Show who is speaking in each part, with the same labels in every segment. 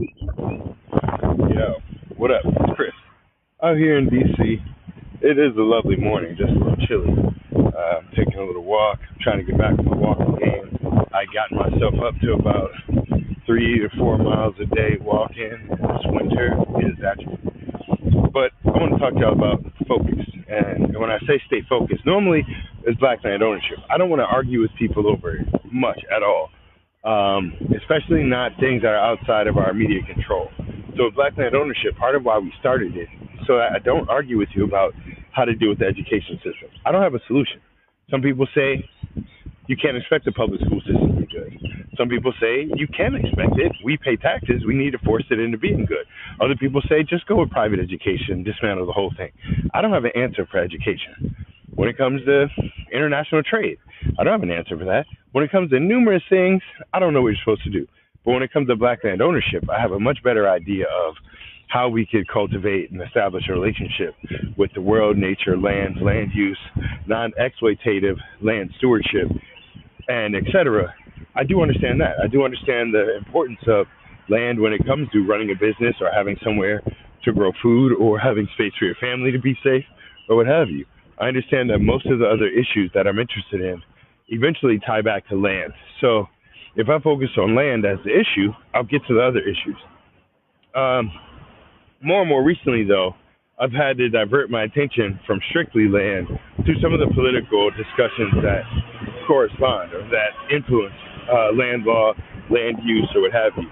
Speaker 1: Yo, what up? It's Chris. Out here in DC, it is a lovely morning, just a little chilly. I'm taking a little walk, trying to get back to my walking game. I got myself up to about 3 to 4 miles a day walking. This winter is actually. But I want to talk to y'all about focus. And when I say stay focused, normally it's black land ownership. I don't want to argue with people over much at all, especially not things that are outside of our immediate control. So with black land ownership, part of why we started it, so that I don't argue with you about how to deal with the education system. I don't have a solution. Some people say you can't expect the public school system to be good. Some people say you can expect it. We pay taxes. We need to force it into being good. Other people say just go with private education, dismantle the whole thing. I don't have an answer for education. When it comes to international trade, I don't have an answer for that. When it comes to numerous things, I don't know what you're supposed to do. But when it comes to black land ownership, I have a much better idea of how we could cultivate and establish a relationship with the world, nature, land use, non-exploitative land stewardship, and etc. I do understand that. I do understand the importance of land when it comes to running a business or having somewhere to grow food or having space for your family to be safe or what have you. I understand that most of the other issues that I'm interested in eventually tie back to land. So if I focus on land as the issue, I'll get to the other issues. More and more recently, though, I've had to divert my attention from strictly land to some of the political discussions that correspond or that influence land law, land use, or what have you,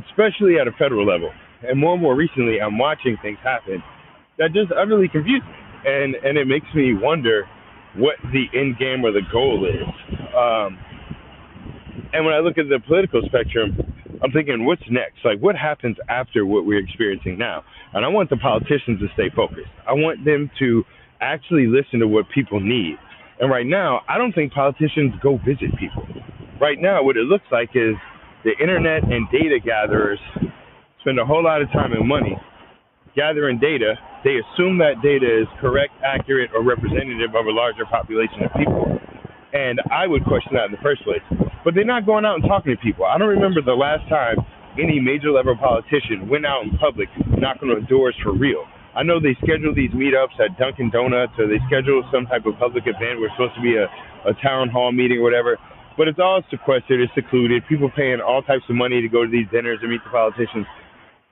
Speaker 1: especially at a federal level. And more recently, I'm watching things happen that just utterly confuse me. And it makes me wonder what the end game or the goal is. And when I look at the political spectrum, I'm thinking, what's next? Like, what happens after what we're experiencing now? And I want the politicians to stay focused. I want them to actually listen to what people need. And right now, I don't think politicians go visit people. Right now, what it looks like is the internet and data gatherers spend a whole lot of time and money gathering data. They assume that data is correct, accurate, or representative of a larger population of people. And I would question that in the first place. But they're not going out and talking to people. I don't remember the last time any major level politician went out in public knocking on doors for real. I know they schedule these meetups at Dunkin' Donuts, or they schedule some type of public event where it's supposed to be a town hall meeting or whatever. But it's all sequestered, it's secluded. People paying all types of money to go to these dinners and meet the politicians.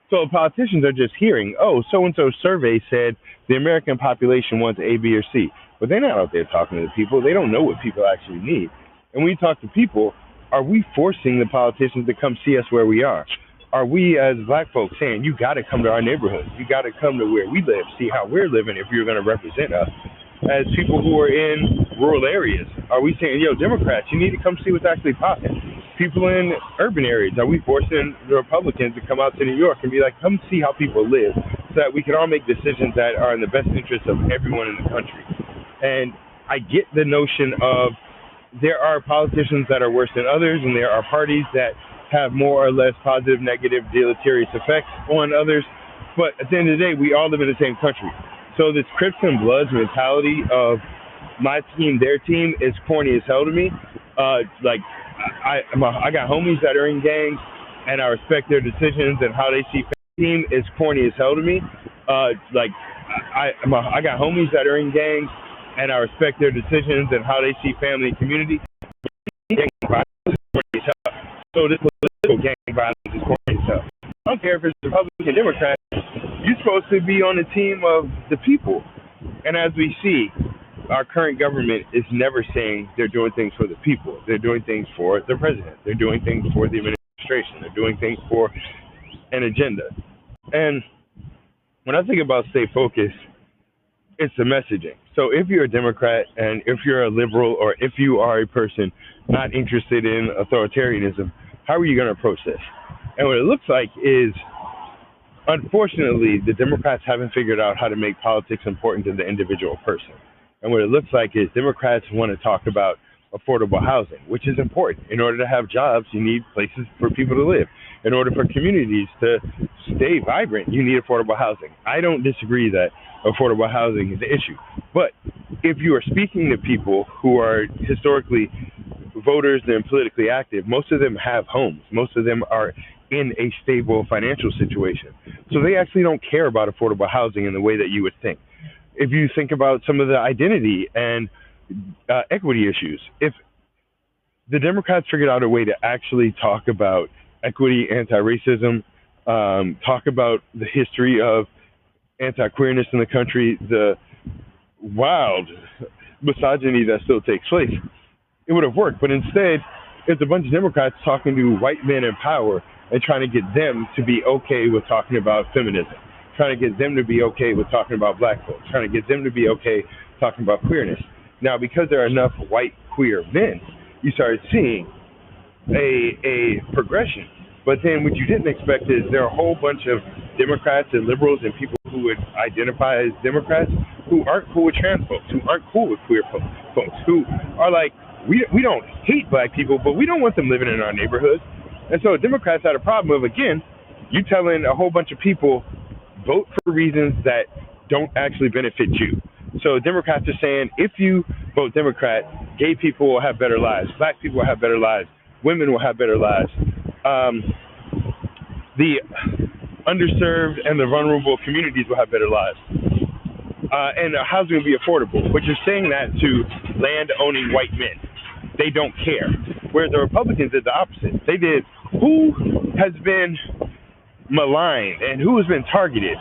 Speaker 1: So politicians are just hearing, oh, so-and-so survey said the American population wants A, B, or C. But they're not out there talking to the people. They don't know what people actually need. And when you talk to people, are we forcing the politicians to come see us where we are? Are we, as black folks, saying, you got to come to our neighborhoods. You got to come to where we live, see how we're living if you're going to represent us? As people who are in rural areas, are we saying, yo, Democrats, you need to come see what's actually popping? People in urban areas, are we forcing the Republicans to come out to New York and be like, come see how people live so that we can all make decisions that are in the best interest of everyone in the country? And I get the notion of there are politicians that are worse than others, and there are parties that have more or less positive, negative, deleterious effects on others. But at the end of the day, we all live in the same country. So this Crips and Bloods mentality of my team, their team, is corny as hell to me. I got homies that are in gangs, and I respect their decisions and how they see team is corny as hell to me. I got homies that are in gangs, and I respect their decisions and how they see family and community. Gang violence is corny as hell. So this political gang violence is corny as hell. I don't care if it's Republican, Democrat. You're supposed to be on the team of the people. And as we see, our current government is never saying they're doing things for the people. They're doing things for the president. They're doing things for the administration. They're doing things for an agenda. And when I think about stay focused, it's the messaging. So if you're a Democrat and if you're a liberal or if you are a person not interested in authoritarianism, how are you going to approach this? And what it looks like is, unfortunately, the Democrats haven't figured out how to make politics important to the individual person. And what it looks like is Democrats want to talk about affordable housing, which is important. In order to have jobs, you need places for people to live. In order for communities to stay vibrant, you need affordable housing. I don't disagree that affordable housing is the issue. But if you are speaking to people who are historically voters and politically active, most of them have homes. Most of them are in a stable financial situation. So they actually don't care about affordable housing in the way that you would think. If you think about some of the identity and equity issues, if the Democrats figured out a way to actually talk about equity, anti-racism, talk about the history of anti-queerness in the country, the wild misogyny that still takes place, it would have worked. But instead, it's a bunch of Democrats talking to white men in power and trying to get them to be okay with talking about feminism, trying to get them to be okay with talking about black folks, trying to get them to be okay talking about queerness. Now, because there are enough white queer men, you started seeing a progression. But then what you didn't expect is there are a whole bunch of Democrats and liberals and people who would identify as Democrats who aren't cool with trans folks, who aren't cool with queer folks, who are like, we don't hate black people, but we don't want them living in our neighborhoods. And so Democrats had a problem of, again, you telling a whole bunch of people, vote for reasons that don't actually benefit you. So Democrats are saying, if you vote Democrat, gay people will have better lives, black people will have better lives, women will have better lives. The underserved and the vulnerable communities will have better lives. And housing will be affordable. But you're saying that to land-owning white men. They don't care. Whereas the Republicans did the opposite. They did, who has been maligned and who has been targeted?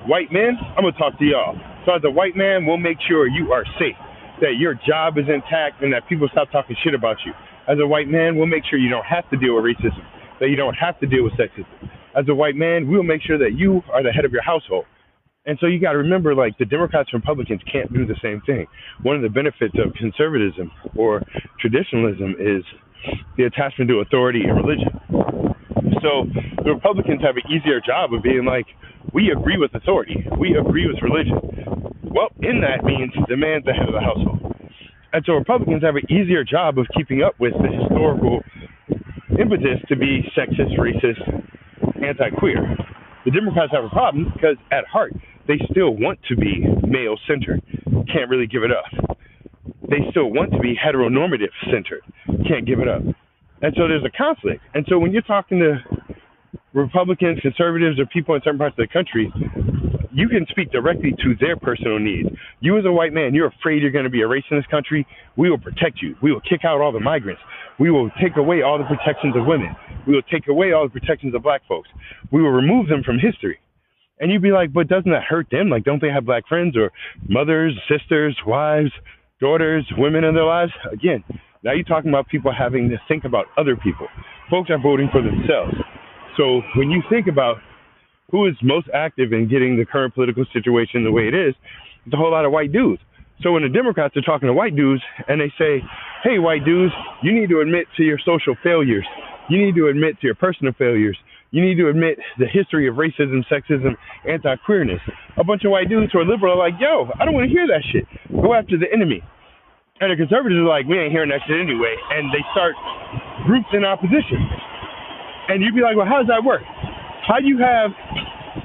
Speaker 1: White men? I'm going to talk to y'all. So as a white man, we'll make sure you are safe, that your job is intact, and that people stop talking shit about you. As a white man, we'll make sure you don't have to deal with racism, that you don't have to deal with sexism. As a white man, we'll make sure that you are the head of your household. And so you got to remember, like, the Democrats and Republicans can't do the same thing. One of the benefits of conservatism or traditionalism is the attachment to authority and religion. So the Republicans have an easier job of being like, we agree with authority, we agree with religion. Well, in that means the man's the head of the household. And so Republicans have an easier job of keeping up with the historical impetus to be sexist, racist, anti-queer. The Democrats have a problem because at heart, they still want to be male-centered, can't really give it up. They still want to be heteronormative-centered, can't give it up. And so there's a conflict. And so when you're talking to Republicans, conservatives, or people in certain parts of the country, you can speak directly to their personal needs. You as a white man, you're afraid you're going to be a race in this country. We will protect you. We will kick out all the migrants. We will take away all the protections of women. We will take away all the protections of black folks. We will remove them from history. And you'd be like, but doesn't that hurt them? Like, don't they have black friends or mothers, sisters, wives, daughters, women in their lives? Again, now you're talking about people having to think about other people. Folks are voting for themselves. So when you think about who is most active in getting the current political situation the way it is, it's a whole lot of white dudes. So when the Democrats are talking to white dudes and they say, hey, white dudes, you need to admit to your social failures. You need to admit to your personal failures. You need to admit the history of racism, sexism, anti-queerness. A bunch of white dudes who are liberal are like, yo, I don't want to hear that shit. Go after the enemy. And the conservatives are like, we ain't hearing that shit anyway. And they start groups in opposition. And you'd be like, well, how does that work? How do you have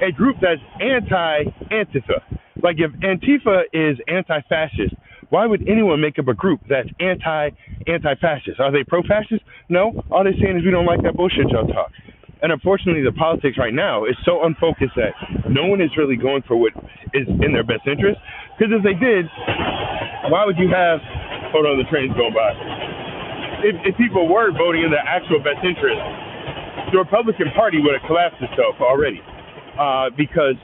Speaker 1: a group that's anti-Antifa? Like, if Antifa is anti-fascist, why would anyone make up a group that's anti-fascist? Are they pro-fascist? No. All they're saying is we don't like that bullshit y'all talk. And unfortunately, the politics right now is so unfocused that no one is really going for what is in their best interest. Because if they did, why would you have, hold on, the train's going by. If people were voting in their actual best interest, the Republican Party would have collapsed itself already. Because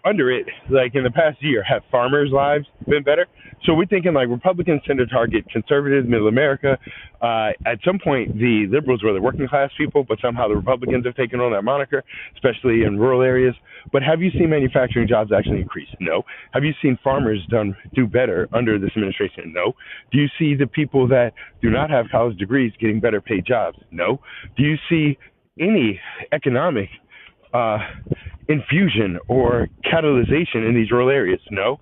Speaker 1: under it, like in the past year, have farmers' lives been better? So we're thinking like Republicans tend to target conservatives, middle America. At some point, the liberals were the working class people, but somehow the Republicans have taken on that moniker, especially in rural areas. But have you seen manufacturing jobs actually increase? No. Have you seen farmers do better under this administration? No. Do you see the people that do not have college degrees getting better paid jobs? No. Do you see any economic infusion or catalyzation in these rural areas? No.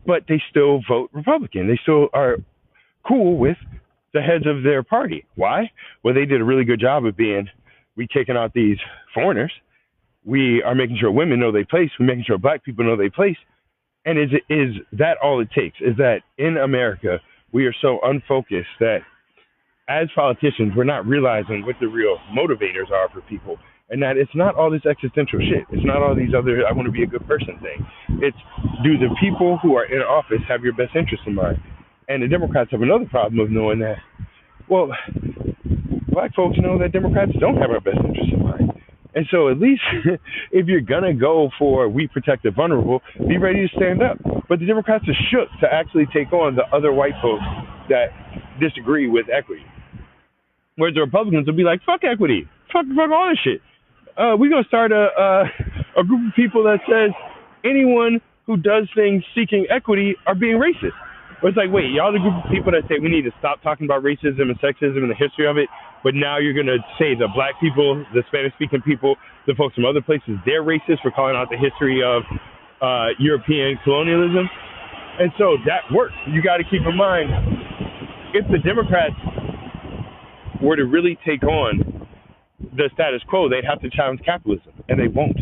Speaker 1: But they still vote Republican. They still are cool with the heads of their party. Why? Well, they did a really good job of being, we kicking out these foreigners. We are making sure women know their place. We're making sure black people know their place. And is that all it takes? Is that in America, we are so unfocused that as politicians, we're not realizing what the real motivators are for people. and that it's not all this existential shit. It's not all these other I want to be a good person thing. It's, do the people who are in office have your best interest in mind? And the Democrats have another problem of knowing that. Well, black folks know that Democrats don't have our best interest in mind. And so at least if you're going to go for we protect the vulnerable, be ready to stand up. But the Democrats are shook to actually take on the other white folks that disagree with equity. Whereas the Republicans will be like, fuck equity. Fuck all this shit. We're going to start a group of people that says anyone who does things seeking equity are being racist. But it's like, wait, y'all the group of people that say we need to stop talking about racism and sexism and the history of it, but now you're going to say the black people, the Spanish-speaking people, the folks from other places, they're racist for calling out the history of European colonialism? And so that works. You got to keep in mind, if the Democrats were to really take on the status quo, they'd have to challenge capitalism, and they won't.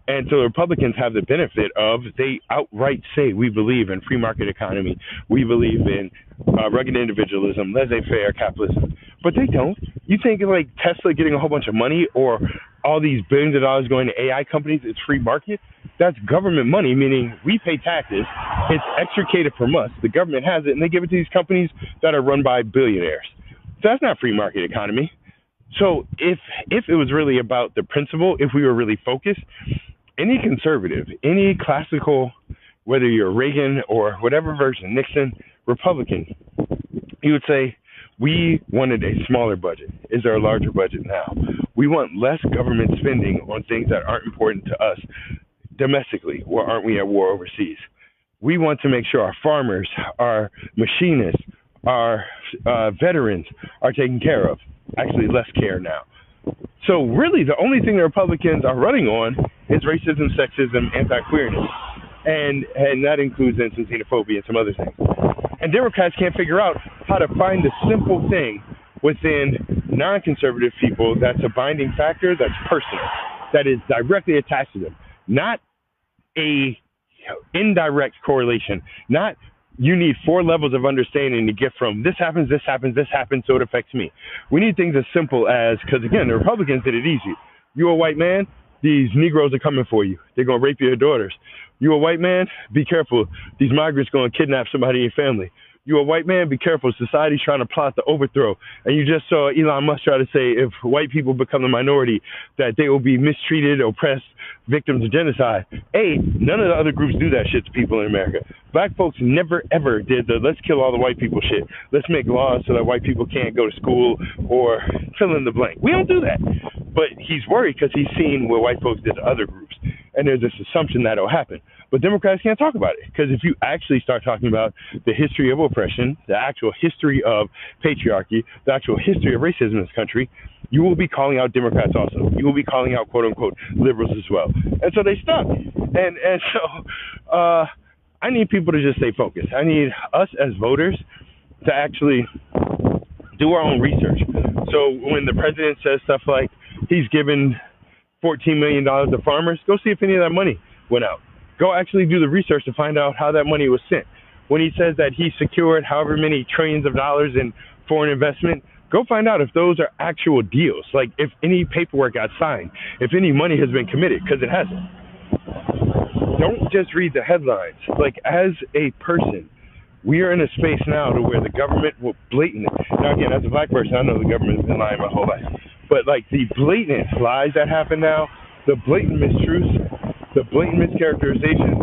Speaker 1: And so the Republicans have the benefit of, they outright say, we believe in free market economy. We believe in rugged individualism, laissez-faire capitalism. But they don't. You think like Tesla getting a whole bunch of money or all these billions of dollars going to AI companies, it's free market? That's government money, meaning we pay taxes. It's extricated from us. The government has it, and they give it to these companies that are run by billionaires. So that's not free market economy. So if it was really about the principle, if we were really focused, any conservative, any classical, whether you're Reagan or whatever version, Nixon, Republican, he would say, we wanted a smaller budget. Is there a larger budget now? We want less government spending on things that aren't important to us domestically, or aren't we at war overseas? We want to make sure our farmers, our machinists, our veterans are taken care of. Actually, less care now. So really, the only thing the Republicans are running on is racism, sexism, anti-queerness. And that includes xenophobia and some other things. And Democrats can't figure out how to find the simple thing within non-conservative people that's a binding factor that's personal, that is directly attached to them, not a indirect correlation, not you need 4 levels of understanding to get from this happens, so it affects me. We need things as simple as, because again, the Republicans did it easy. You a white man, these Negroes are coming for you. They're going to rape your daughters. You a white man, be careful. These migrants going to kidnap somebody in your family. You a white man, be careful. Society's trying to plot the overthrow. And you just saw Elon Musk try to say if white people become the minority, that they will be mistreated, oppressed, victims of genocide. None of the other groups do that shit to people in America. Black folks never, ever did the let's kill all the white people shit. Let's make laws so that white people can't go to school or fill in the blank. We don't do that. But he's worried because he's seen what white folks did to other groups. And there's this assumption that it'll happen. But Democrats can't talk about it, because if you actually start talking about the history of oppression, the actual history of patriarchy, the actual history of racism in this country, you will be calling out Democrats also. You will be calling out quote unquote liberals as well. And so they stuck. And so I need people to just stay focused. I need us as voters to actually do our own research. So when the president says stuff like he's given $14 million to farmers, go see if any of that money went out. Go actually do the research to find out how that money was sent. When he says that he secured however many trillions of dollars in foreign investment, go find out if those are actual deals. Like if any paperwork got signed, if any money has been committed, because it hasn't. Don't just read the headlines. Like as a person, we are in a space now to where the government will blatantly, now again, as a black person, I know the government has been lying my whole life, but like the blatant lies that happen now, the blatant mistruths, the blatant mischaracterization,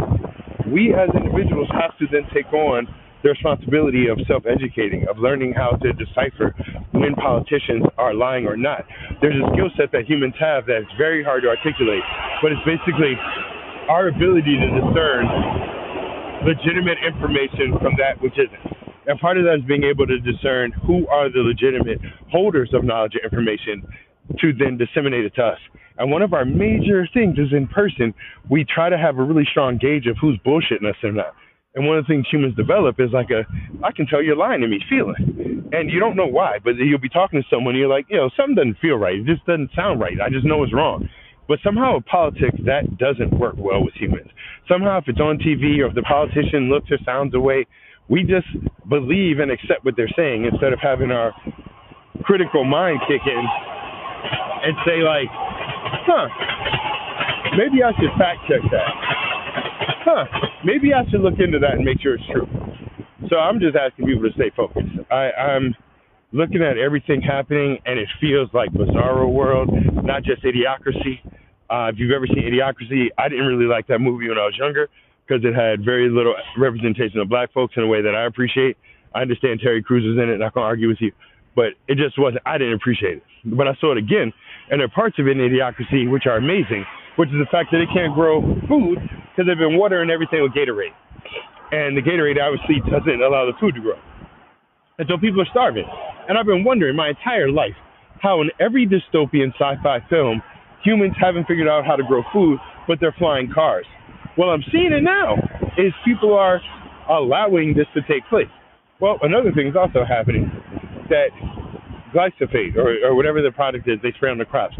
Speaker 1: we as individuals have to then take on the responsibility of self-educating, of learning how to decipher when politicians are lying or not. There's a skill set that humans have that's very hard to articulate, but it's basically our ability to discern legitimate information from that which isn't. And part of that is being able to discern who are the legitimate holders of knowledge and information to then disseminate it to us. And one of our major things is in person, we try to have a really strong gauge of who's bullshitting us or not. And one of the things humans develop is like I can tell you're lying to me feeling. And you don't know why, but you'll be talking to someone and you're like, something doesn't feel right. It just doesn't sound right. I just know it's wrong. But somehow in politics, that doesn't work well with humans. Somehow if it's on TV or if the politician looks or sounds away, we just believe and accept what they're saying instead of having our critical mind kick in and say like, Huh, maybe I should fact check that. Huh, maybe I should look into that and make sure it's true. So I'm just asking people to stay focused. I'm looking at everything happening, and it feels like Bizarro World, not just Idiocracy. If you've ever seen Idiocracy, I didn't really like that movie when I was younger because it had very little representation of black folks in a way that I appreciate. I understand Terry Crews is in it, not going to argue with you, but it just wasn't, I didn't appreciate it. But I saw it again, and there are parts of it in Idiocracy which are amazing, which is the fact that they can't grow food because they've been watering everything with Gatorade. And the Gatorade obviously doesn't allow the food to grow. And so people are starving. And I've been wondering my entire life how in every dystopian sci-fi film, humans haven't figured out how to grow food, but they're flying cars. Well, I'm seeing it now, is people are allowing this to take place. Well, another thing is also happening, that glyphosate, or whatever the product is they spray on the crops.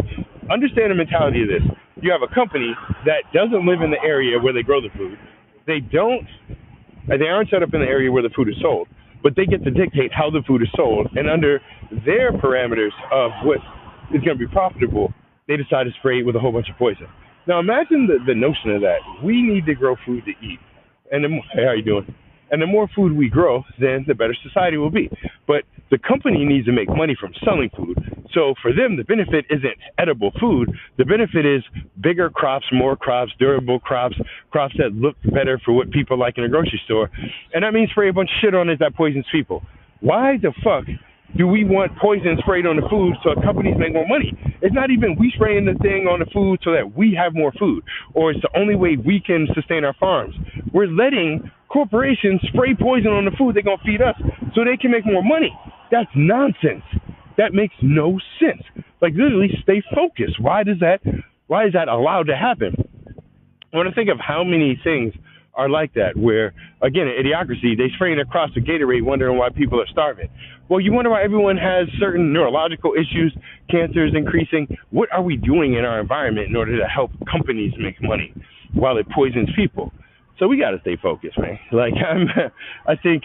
Speaker 1: Understand the mentality of this. You have a company that doesn't live in the area where they grow the food. They aren't set up in the area where the food is sold, but they get to dictate how the food is sold, and under their parameters of what is going to be profitable, they decide to spray it with a whole bunch of poison. Now imagine the notion of that. We need to grow food to eat. And hey, how you doing? And the more food we grow, then the better society will be. But the company needs to make money from selling food. So for them, the benefit isn't edible food. The benefit is bigger crops, more crops, durable crops, crops that look better for what people like in a grocery store. And that means spray a bunch of shit on it that poisons people. Why the fuck do we want poison sprayed on the food so companies make more money? It's not even we spraying the thing on the food so that we have more food, or it's the only way we can sustain our farms. We're letting corporations spray poison on the food they're going to feed us so they can make more money. That's nonsense. That makes no sense. Like, literally, stay focused. Why is that allowed to happen? I want to think of how many things are like that, where, again, in Idiocracy, they spraying across the Gatorade wondering why people are starving. Well, you wonder why everyone has certain neurological issues, cancer is increasing. What are we doing in our environment in order to help companies make money while it poisons people? So we got to stay focused, man. Like, I think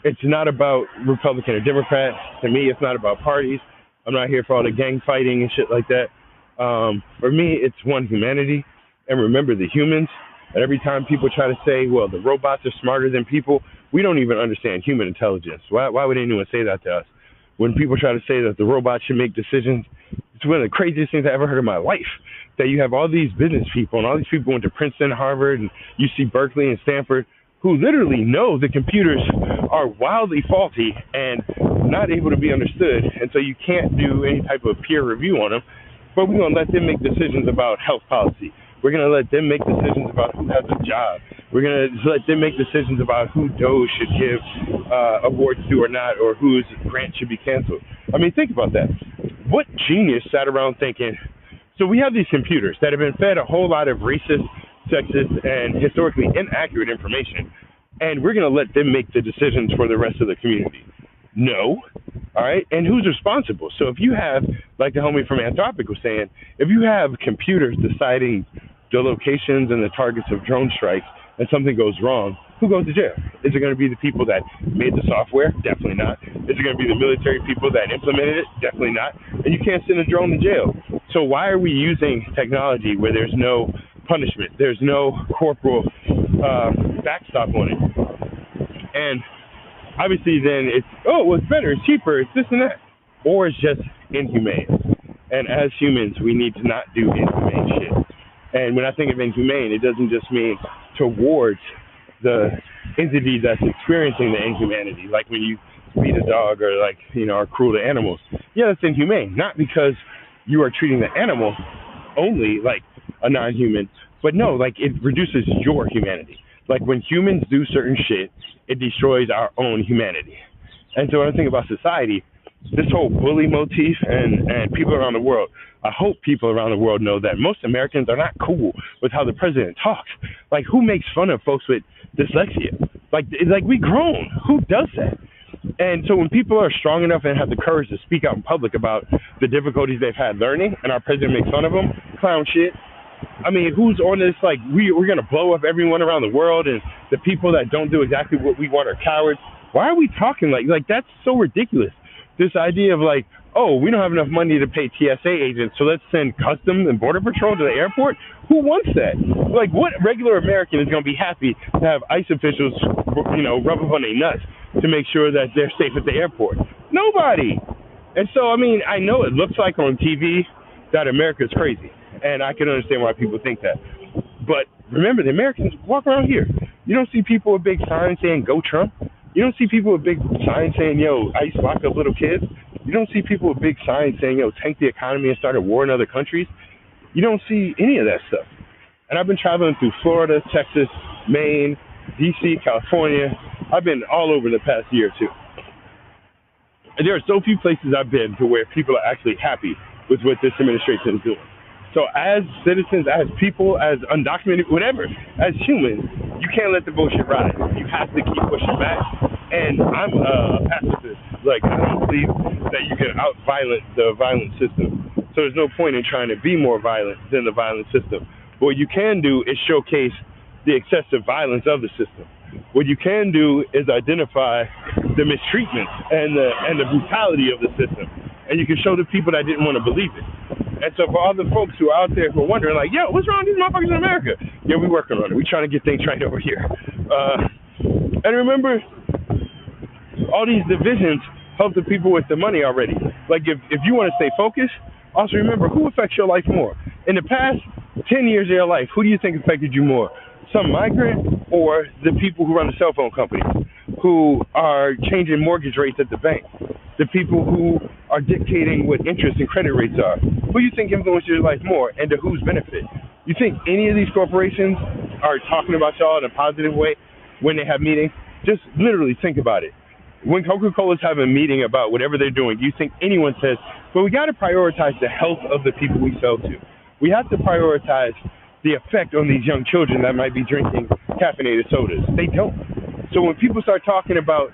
Speaker 1: it's not about Republican or Democrat. To me, it's not about parties. I'm not here for all the gang fighting and shit like that. For me, it's one humanity. And remember the humans. And every time people try to say, well, the robots are smarter than people, we don't even understand human intelligence. Why would anyone say that to us? When people try to say that the robots should make decisions, it's one of the craziest things I ever heard in my life. That you have all these business people and all these people went to Princeton, Harvard, and UC Berkeley and Stanford, who literally know the computers are wildly faulty and not able to be understood. And so you can't do any type of peer review on them. But we're going to let them make decisions about health policy. We're going to let them make decisions about who has a job. We're going to let them make decisions about who DOE should give awards to or not, or whose grant should be canceled. I mean, think about that. What genius sat around thinking, so we have these computers that have been fed a whole lot of racist, sexist, and historically inaccurate information, and we're going to let them make the decisions for the rest of the community. No. All right. And who's responsible? So if you have, like the homie from Anthropic was saying, if you have computers deciding the locations and the targets of drone strikes and something goes wrong, who goes to jail? Is it going to be the people that made the software? Definitely not. Is it going to be the military people that implemented it? Definitely not. And you can't send a drone to jail. So why are we using technology where there's no punishment? There's no corporal backstop on it. And obviously then it's, oh, well, it's better, it's cheaper, it's this and that. Or it's just inhumane. And as humans, we need to not do inhumane shit. And when I think of inhumane, it doesn't just mean towards the entity that's experiencing the inhumanity. Like when you beat a dog or like, are cruel to animals. Yeah, that's inhumane. Not because you are treating the animal only like a non-human, but no, like it reduces your humanity. Like when humans do certain shit, it destroys our own humanity. And so when I think about society, this whole bully motif and people around the world, I hope people around the world know that most Americans are not cool with how the president talks. Like, who makes fun of folks with dyslexia? Like we grown. Who does that? And so when people are strong enough and have the courage to speak out in public about the difficulties they've had learning, and our president makes fun of them, clown shit. I mean, who's on this, like, we're going to blow up everyone around the world, and the people that don't do exactly what we want are cowards. Why are we talking like that's so ridiculous? This idea of, like, Oh, we don't have enough money to pay TSA agents, so let's send Customs and Border Patrol to the airport. Who wants that? Like, what regular American is going to be happy to have ICE officials, rub up on their nuts to make sure that they're safe at the airport? Nobody. And so, I mean, I know it looks like on TV that America's crazy, and I can understand why people think that. But remember, the Americans walk around here. You don't see people with big signs saying "Go Trump." You don't see people with big signs saying, "Yo, ICE lock up little kids." You don't see people with big signs saying, "Yo, tank the economy and start a war in other countries." You don't see any of that stuff. And I've been traveling through Florida, Texas, Maine, D.C., California. I've been all over the past year or two. And there are so few places I've been to where people are actually happy with what this administration is doing. So as citizens, as people, as undocumented, whatever, as humans, you can't let the bullshit ride. You have to keep pushing back. And I'm a pacifist. Like, I don't believe that you can out-violent the violent system. So there's no point in trying to be more violent than the violent system. But what you can do is showcase the excessive violence of the system. What you can do is identify the mistreatment and the brutality of the system. And you can show the people that didn't want to believe it. And so for all the folks who are out there who are wondering, like, yo, what's wrong with these motherfuckers in America? Yeah, we're working on it. We're trying to get things right over here. And remember, all these divisions help the people with the money already. Like, if you want to stay focused, also remember, who affects your life more? In the past 10 years of your life, who do you think affected you more? Some migrant or the people who run the cell phone companies, who are changing mortgage rates at the bank? The people who are dictating what interest and credit rates are. Who do you think influences your life more, and to whose benefit? You think any of these corporations are talking about y'all in a positive way when they have meetings? Just literally think about it. When Coca-Cola's having a meeting about whatever they're doing, do you think anyone says, but we got to prioritize the health of the people we sell to? We have to prioritize the effect on these young children that might be drinking caffeinated sodas. They don't. So when people start talking about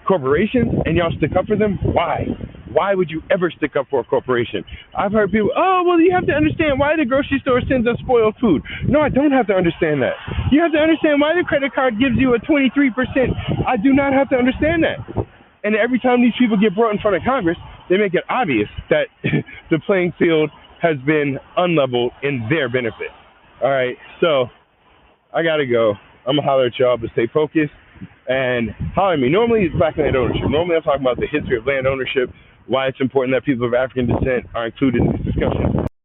Speaker 1: corporations and y'all stick up for them, why? Why would you ever stick up for a corporation? I've heard people, oh, well, you have to understand why the grocery store sends us spoiled food. No, I don't have to understand that. You have to understand why the credit card gives you a 23%. I do not have to understand that. And every time these people get brought in front of Congress, they make it obvious that the playing field has been unleveled in their benefit. All right, so I got to go. I'm going to holler at y'all, but stay focused. And holler at me. Normally it's black land ownership. Normally I'm talking about the history of land ownership, why it's important that people of African descent are included in these discussions.